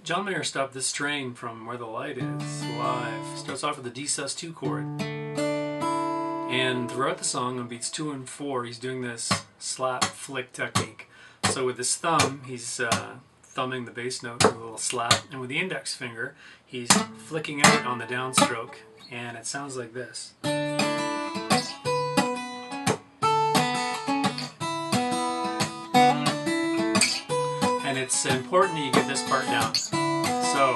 John Mayer stopped this strain from Where the Light Is live. Starts off with a D sus2 chord. And throughout the song, on beats 2 and 4, he's doing this slap flick technique. So with his thumb, he's thumbing the bass note with a little slap. And with the index finger, he's flicking out on the downstroke. And it sounds like this. And it's important that you get this part down. So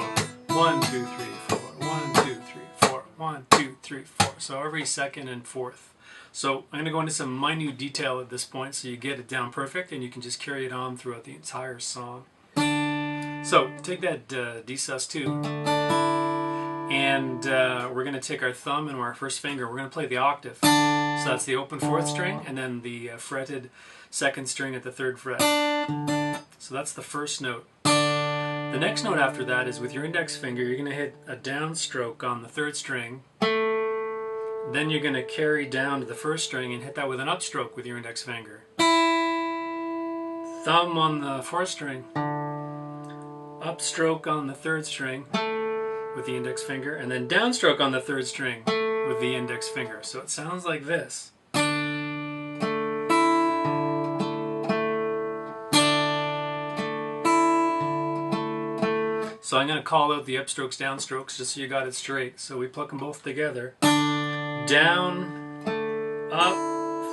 1, 2, 3, 4, 1, 2, 3, 4, 1, 2, 3, 4. So every second and fourth. So I'm going to go into some minute detail at this point so you get it down perfect and you can just carry it on throughout the entire song. So take that D sus2 and we're going to take our thumb and our first finger. We're going to play the octave. So that's the open 4th string and then the fretted 2nd string at the 3rd fret. So that's the first note. The next note after that is with your index finger, you're going to hit a downstroke on the 3rd string. Then you're going to carry down to the 1st string and hit that with an upstroke with your index finger. Thumb on the 4th string. Upstroke on the 3rd string with the index finger. And then downstroke on the 3rd string with the index finger. So it sounds like this. So I'm going to call out the upstrokes, downstrokes, just so you got it straight. So we pluck them both together. Down, up,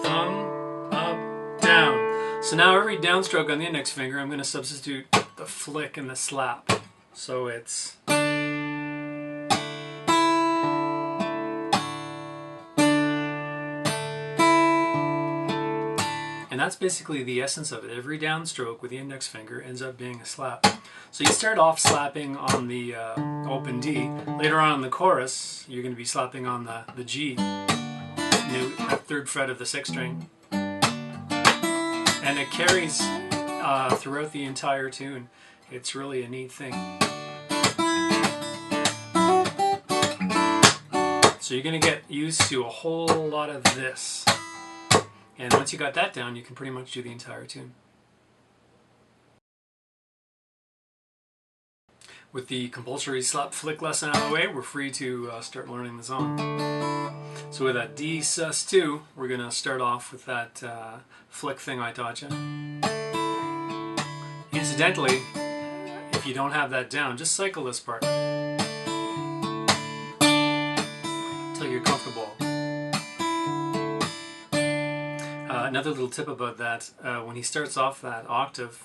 thumb, up, down. So now every downstroke on the index finger, I'm going to substitute the flick and the slap. So it's... And that's basically the essence of it. Every downstroke with the index finger ends up being a slap. So you start off slapping on the open D. Later on in the chorus, you're going to be slapping on the G, at 3rd fret of the 6th string. And it carries throughout the entire tune. It's really a neat thing. So you're going to get used to a whole lot of this. And once you got that down, you can pretty much do the entire tune. With the compulsory slap flick lesson out of the way, we're free to start learning the song. So with that D sus2, we're going to start off with that flick thing I taught you. Incidentally, if you don't have that down, just cycle this part until you're comfortable. Another little tip about that, when he starts off that octave,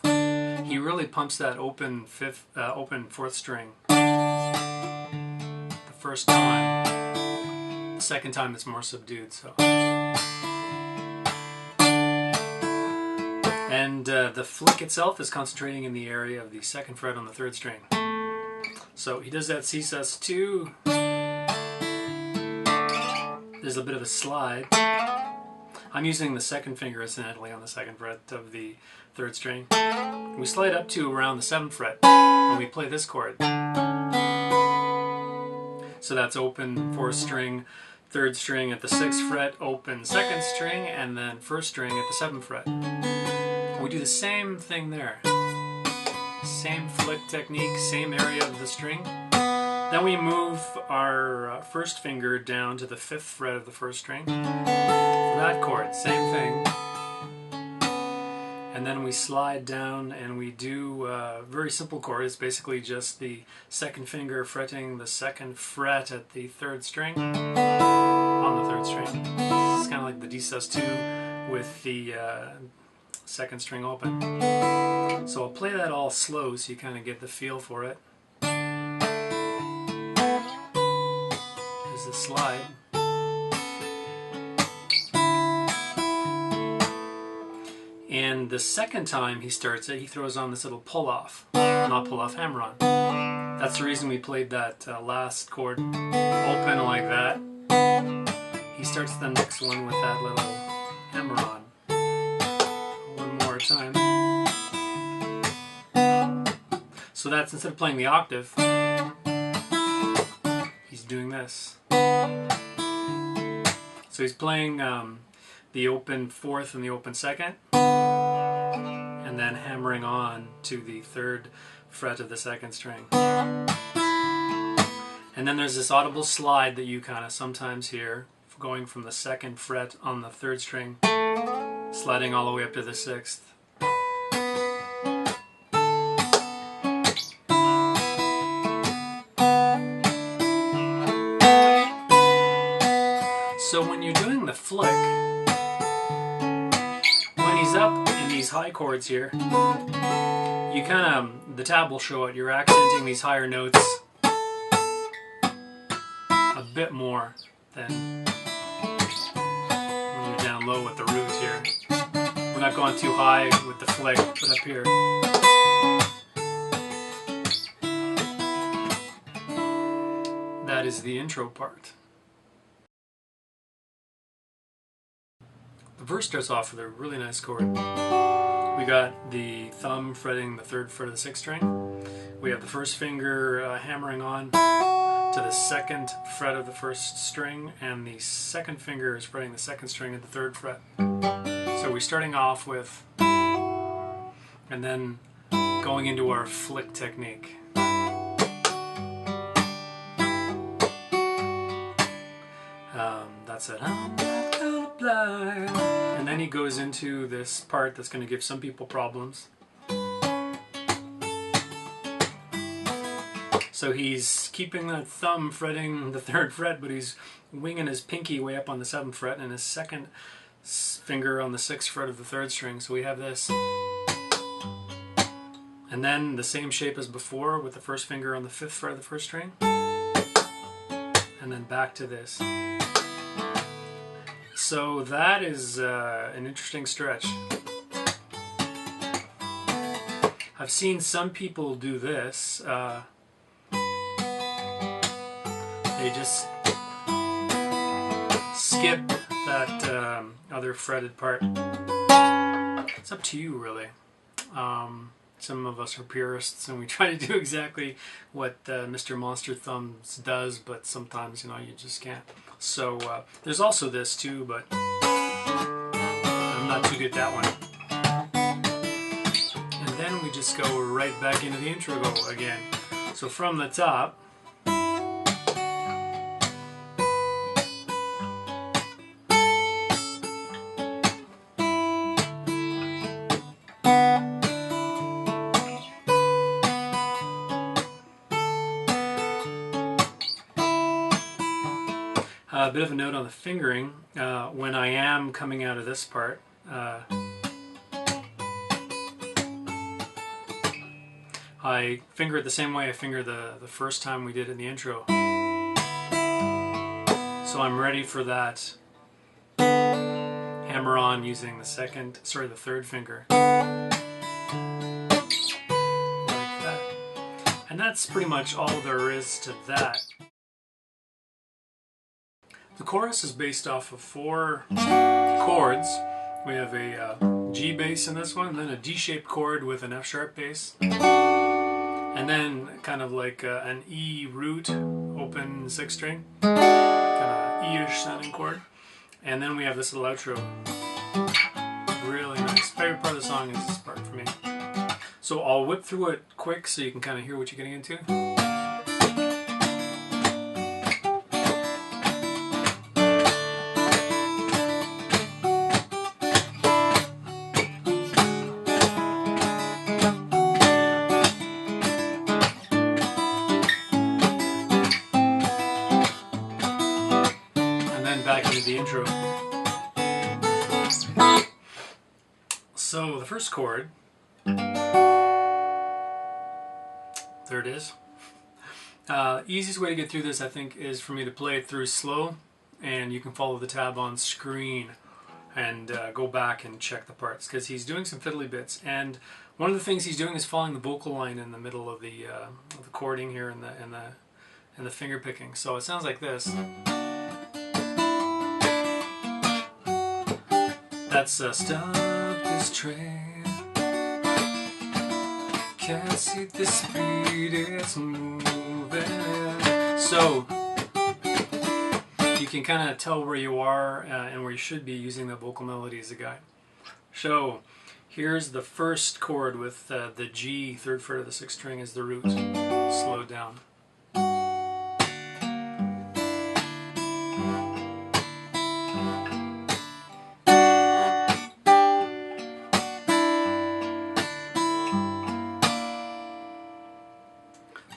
he really pumps that open 4th string the first time. The second time it's more subdued. So, and the flick itself is concentrating in the area of the 2nd fret on the 3rd string. So he does that C sus2. There's a bit of a slide. I'm using the 2nd finger incidentally on the 2nd fret of the 3rd string. We slide up to around the 7th fret and we play this chord. So that's open 4th string, 3rd string at the 6th fret, open 2nd string, and then 1st string at the 7th fret. We do the same thing there. Same flick technique, same area of the string. Then we move our 1st finger down to the 5th fret of the 1st string. That chord, same thing. And then we slide down and we do a very simple chord. It's basically just the 2nd finger fretting the 2nd fret at the 3rd string, on the 3rd string. It's kind of like the D sus2 with the 2nd string open. So I'll play that all slow so you kind of get the feel for it. There's the slide. And the second time he starts it, he throws on this little pull-off, not pull-off, hammer-on. That's the reason we played that last chord open like that. He starts the next one with that little hammer-on. One more time. So that's, instead of playing the octave, he's doing this. So he's playing the open 4th and the open 2nd, and then hammering on to the 3rd fret of the second string. And then there's this audible slide that you kind of sometimes hear, going from the second fret on the third string, sliding all the way up to the sixth. So when you're doing the flick, when he's up in these high chords here, you kind of, the tab will show it, you're accenting these higher notes a bit more than when you're down low with the root here. We're not going too high with the flick, but up here. That is the intro part. The verse starts off with a really nice chord. We got the thumb fretting the third fret of the sixth string. We have the first finger hammering on to the second fret of the first string, and the second finger is fretting the second string of the third fret. So we're starting off with, and then going into our flick technique. That's it. I'm not gonna fly. And then he goes into this part that's going to give some people problems. So he's keeping the thumb fretting the third fret, but he's winging his pinky way up on the seventh fret and his second finger on the sixth fret of the third string. So we have this. And then the same shape as before with the first finger on the fifth fret of the first string. And then back to this. So that is an interesting stretch. I've seen some people do this. They just skip that other fretted part. It's up to you, really. Some of us are purists and we try to do exactly what Mr. Monster Thumbs does, but sometimes, you know, you just can't. So there's also this too, but I'm not too good at that one. And then we just go right back into the intro again. So from the top, a bit of a note on the fingering. When I am coming out of this part, I finger it the same way I fingered the first time we did it in the intro. So I'm ready for that hammer on using the third finger. Like that. And that's pretty much all there is to that. The chorus is based off of 4 chords. We have a G bass in this one, then a D-shaped chord with an F-sharp bass, and then kind of like an E root, open 6th string, kind of E-ish sounding chord. And then we have this little outro. Really nice. Favorite part of the song is this part for me. So I'll whip through it quick so you can kind of hear what you're getting into. Back into the intro. So the first chord, there it is. Easiest way to get through this, I think, is for me to play it through slow, and you can follow the tab on screen and go back and check the parts, because he's doing some fiddly bits, and one of the things he's doing is following the vocal line in the middle of the chording here and the finger picking. So it sounds like this. That's stop this train, can't see the speed it's moving. So you can kind of tell where you are and where you should be using the vocal melody as a guide. So Here's the first chord with the G, third fret of the sixth string is the root, slowed down.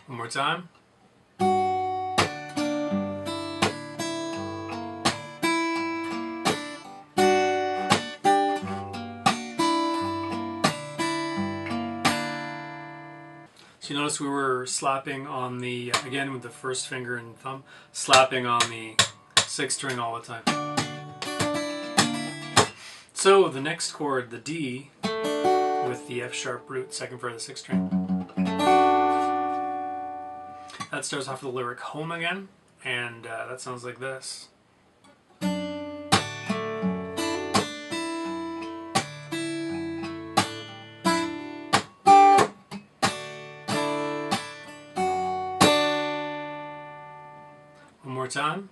One more time. So you notice we were slapping on the, again with the first finger and thumb, slapping on the sixth string all the time. So the next chord, the D, with the F sharp root, second fret of the sixth string. That starts off with the lyric home again, and that sounds like this. One more time.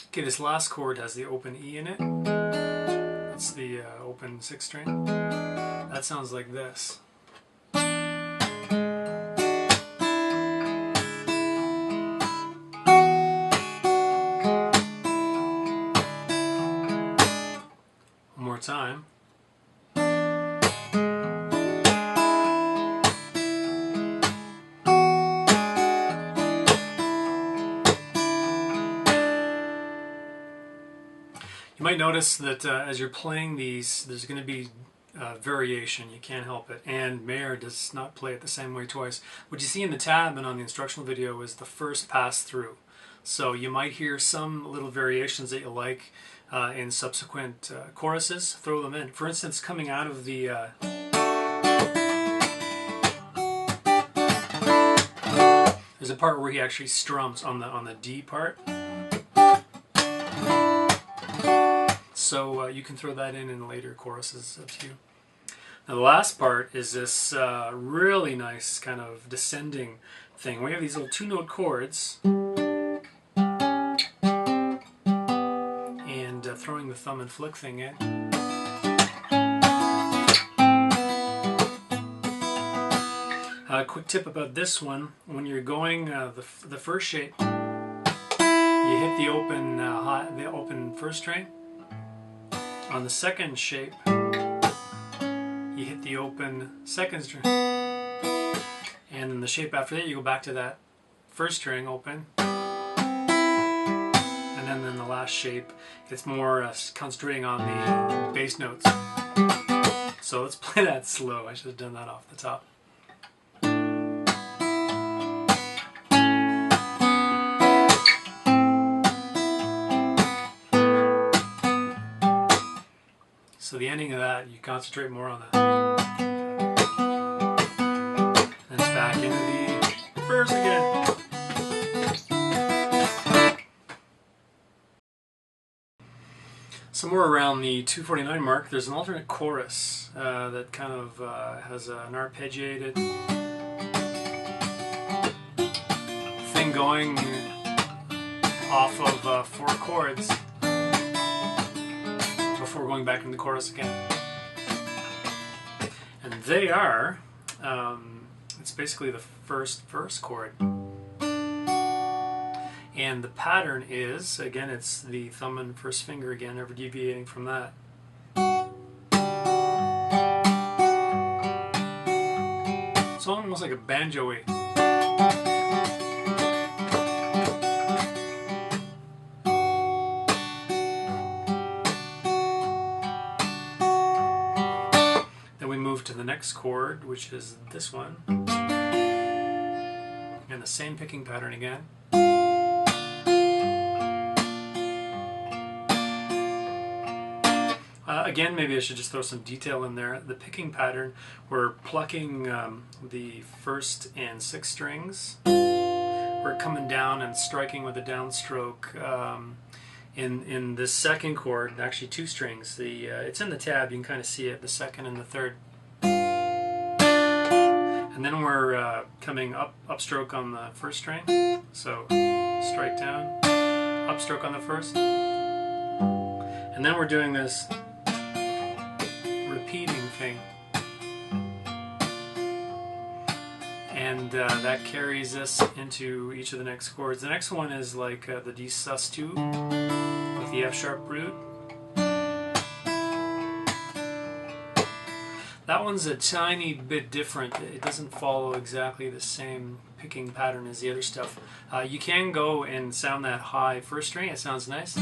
Okay, this last chord has the open E in it. That's the open sixth string. That sounds like this. One more time. You might notice that as you're playing these, there's going to be variation. You can't help it. And Mayer does not play it the same way twice. What you see in the tab and on the instructional video is the first pass through. So you might hear some little variations that you like in subsequent choruses. Throw them in. For instance, coming out of the there's a part where he actually strums on the D part. So you can throw that in later choruses, up to you. Now the last part is this really nice kind of descending thing. We have these little two-note chords, and throwing the thumb and flick thing in. A quick tip about this one: when you're going the first shape, you hit the open first string. On the second shape, you hit the open second string, and in the shape after that you go back to that first string open, and then in the last shape it's more concentrating on the bass notes. So let's play that slow. I should have done that off the top. So the ending of that, you concentrate more on that. And it's back into the verse again. Somewhere around the 249 mark, there's an alternate chorus that kind of has an arpeggiated thing going off of 4 chords. Before going back into the chorus again. And they are, it's basically the first verse chord. And the pattern is, again, it's the thumb and first finger again, never deviating from that. It's almost like a banjo-y. To the next chord, which is this one, and the same picking pattern again. Again, maybe I should just throw some detail in there. The picking pattern, we're plucking the first and sixth strings. We're coming down and striking with a downstroke. In the second chord, actually 2 strings. It's in the tab, you can kind of see it, the second and the third. And then we're coming upstroke on the first string. So strike down, upstroke on the first. And then we're doing this repeating thing. And that carries us into each of the next chords. The next one is like the D sus2 with the F sharp root. That one's a tiny bit different. It doesn't follow exactly the same picking pattern as the other stuff. You can go and sound that high first string, it sounds nice.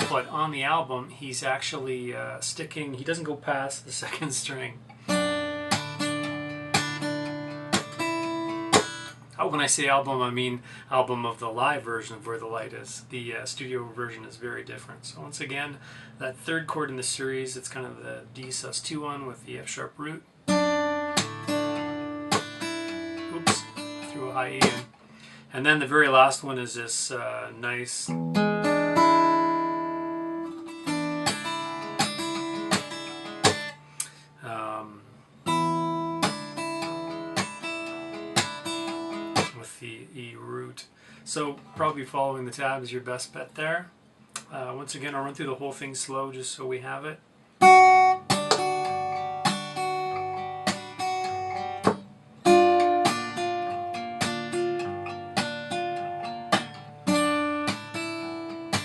But on the album, he's actually sticking, he doesn't go past the second string. When I say album, I mean album of the live version of Where the Light Is. The studio version is very different. So once again, that third chord in the series, it's kind of the D sus2 one with the F sharp root. Oops, threw a high E in. And then the very last one is this nice the E root. So probably following the tab is your best bet there. Once again, I'll run through the whole thing slow just so we have it.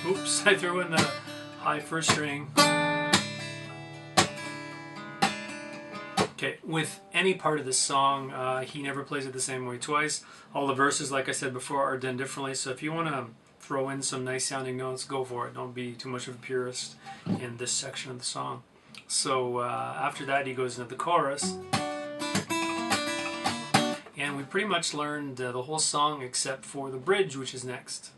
Oops, I threw in the high first string. Okay, with any part of this song, he never plays it the same way twice. All the verses, like I said before, are done differently. So if you want to throw in some nice sounding notes, go for it. Don't be too much of a purist in this section of the song. So after that, he goes into the chorus. And we pretty much learned the whole song except for the bridge, which is next.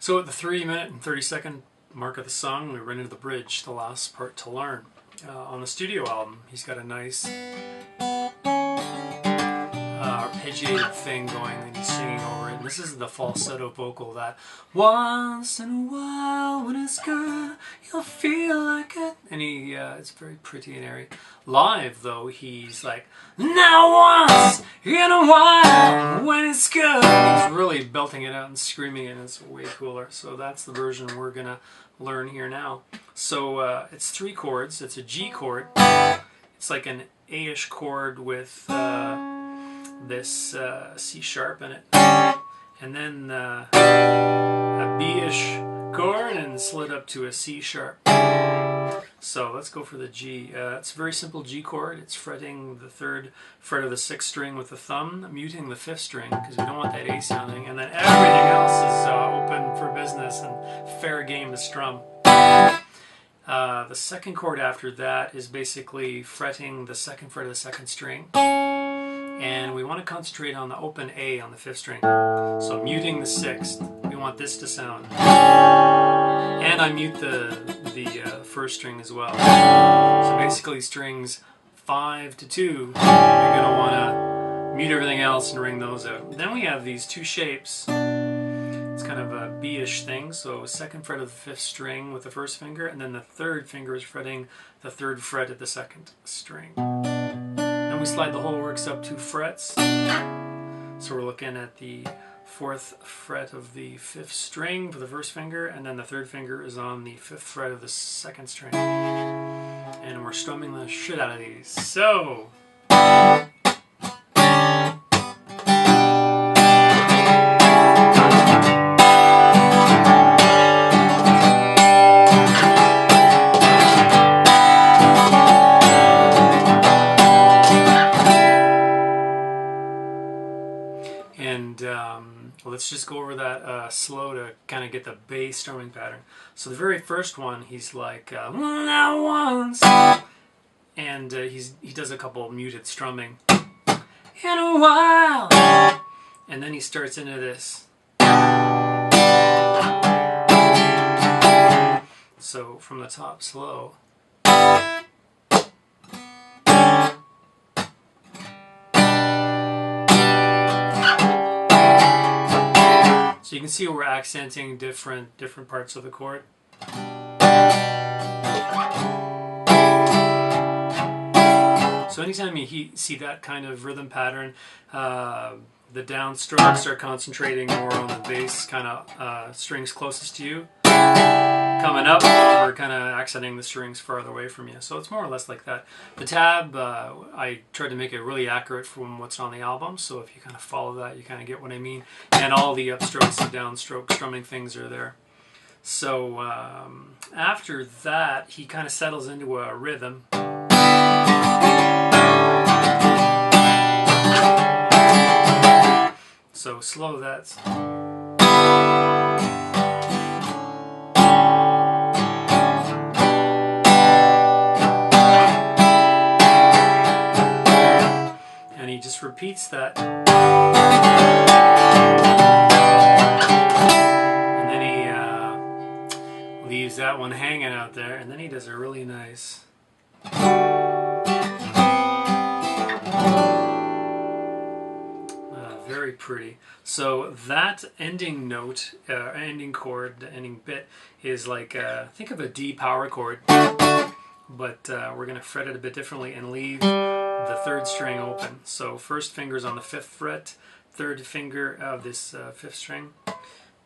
So at the 3-minute and 30-second mark of the song, we run into the bridge, the last part to learn. On the studio album, he's got a nice arpeggiated thing going and he's singing over it. And this is the falsetto vocal that once in a while when it's good, you'll feel like it. And it's very pretty and airy. Live though, he's like, now once in a while when it's good. He's really belting it out and screaming it, and it's way cooler. So that's the version we're gonna learn here now. So it's 3 chords. It's a G chord. It's like an A-ish chord with this C sharp in it, and then a B-ish chord and slid up to a C sharp. So let's go for the G. It's a very simple G chord. It's fretting the 3rd fret of the 6th string with the thumb, muting the 5th string because we don't want that A sounding, and then everything else is open for business and fair game to strum. The 2nd chord after that is basically fretting the 2nd fret of the 2nd string, and we want to concentrate on the open A on the 5th string. So muting the 6th, we want this to sound. And I mute the 1st string as well. So basically strings 5 to 2, you're going to want to mute everything else and ring those out. Then we have these 2 shapes. It's kind of a B-ish thing, so 2nd fret of the 5th string with the 1st finger, and then the 3rd finger is fretting the 3rd fret at the 2nd string. Then we slide the whole works up 2 frets. So we're looking at the 4th fret of the 5th string for the 1st finger, and then the 3rd finger is on the 5th fret of the 2nd string. And we're strumming the shit out of these. So let's just go over that slow to kind of get the bass strumming pattern. So the very first one, he's like, now once, and he does a couple muted strumming. In a while, and then he starts into this. So from the top, slow. So you can see we're accenting different parts of the chord. So anytime you see that kind of rhythm pattern, the downstrokes are concentrating more on the bass kind of strings closest to you. Coming up, we're kind of accenting the strings farther away from you. So it's more or less like that. The tab, I tried to make it really accurate from what's on the album. So if you kind of follow that, you kind of get what I mean. And all the upstrokes and downstroke strumming things are there. So after that, he kind of settles into a rhythm. So slow that's. And he just repeats that. And then he leaves that one hanging out there, and then he does a really nice. Very pretty. So that ending note, ending chord, the ending bit is like, think of a D power chord, but we're going to fret it a bit differently and leave the third string open. So first finger's on the 5th fret, third finger of this 5th string,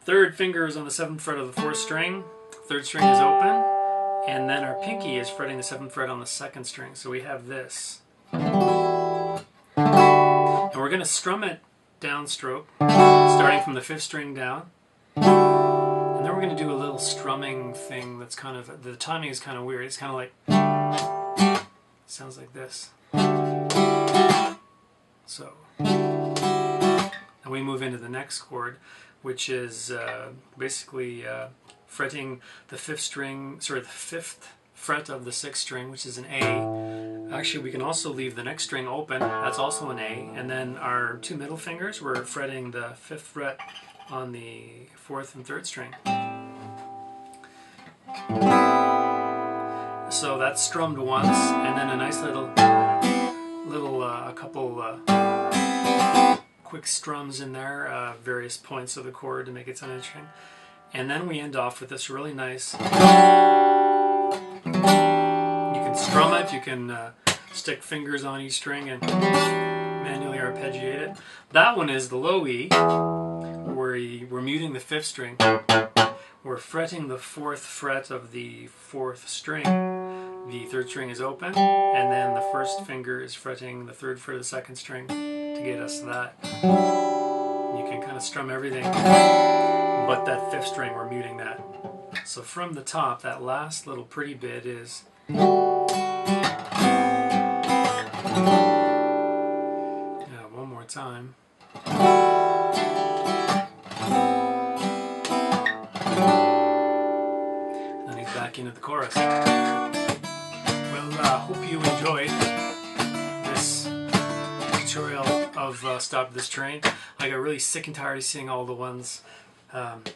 third finger is on the 7th fret of the 4th string, third string is open, and then our pinky is fretting the 7th fret on the 2nd string. So we have this. And we're going to strum it downstroke, starting from the 5th string down, and then we're going to do a little strumming thing that's kind of, the timing is kind of weird. It's kind of like, it sounds like this. So, and we move into the next chord, which is basically fretting the 5th string, sorry, the 5th fret of the 6th string, which is an A. Actually, we can also leave the next string open. That's also an A. And then our 2 middle fingers, we're fretting the 5th fret on the 4th and 3rd string. So that's strummed once, and then a nice little a couple quick strums in there, various points of the chord to make it sound interesting. And then we end off with this really nice. You can strum it, you can stick fingers on each string and manually arpeggiate it. That one is the low E, where we're muting the 5th string. We're fretting the 4th fret of the 4th string. The 3rd string is open, and then the 1st finger is fretting the 3rd fret of the 2nd string to get us that. You can kind of strum everything, but that 5th string, we're muting that. So from the top, that last little pretty bit is. Yeah, one more time. Then he's back into the chorus. Well, hope you enjoyed this tutorial of Stop This Train. I got really sick and tired of seeing all the ones.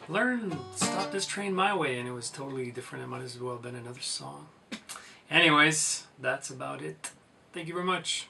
Learn Stop This Train my way, and it was totally different. It might as well have been another song. Anyways, that's about it. Thank you very much.